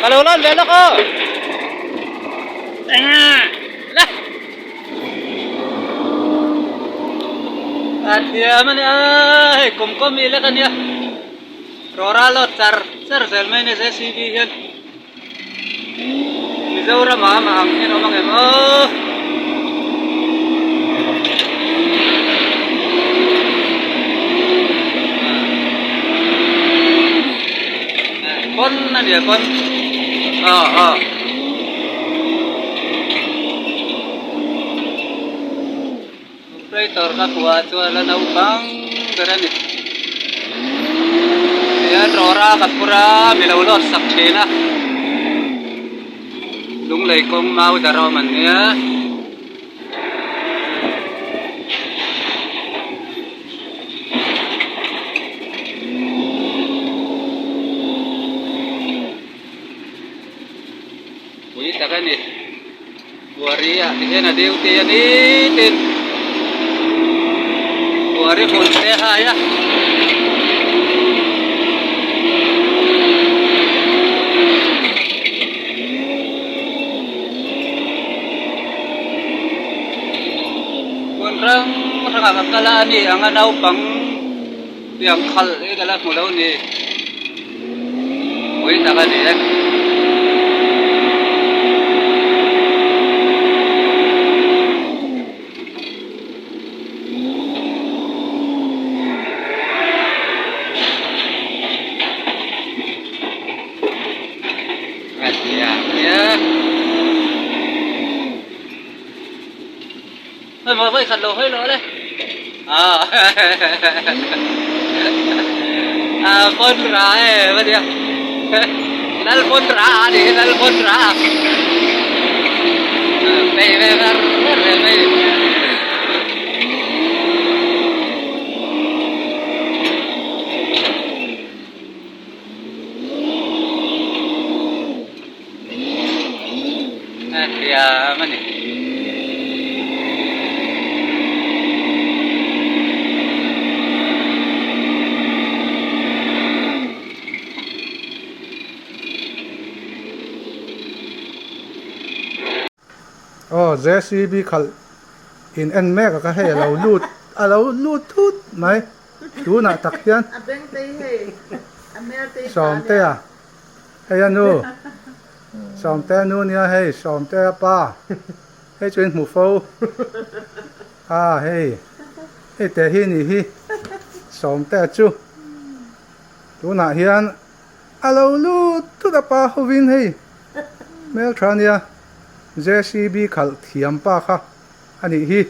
Kalulon, belo ko! Lah! At yaman ay kumkum ila kanya. Roralo sar selmay ne se CV yan. Mizaura mama ang omang emo. Kon na dia kon. Oh. Operator ka kuat wala na upang garani. Yan rora kapura bilaulos saksena. Lunglay kong mau daraw man niya. Uy, takan ni. Buaria, tiyan na diw tiyan itin. Buari konte haya. Rang kalaan ni ang anaw pang yang kal galak mo daw ni uy taka ni yan thôi mà với khẩn đồ hơi lỡ đấy con ra ấy bây giờ nal con ra đi nal con ra đây đây ya mana JCB khal in en mek ka he lo lut thut mai tu na tak hian a beng te he a mer te som te a he anu som te nu nia he som te pa he chen mu fo he te hi ni hi som te chu tu na hian a lo lut tu da pa ho win he mel trania JCB khal thiam pa kha ani hi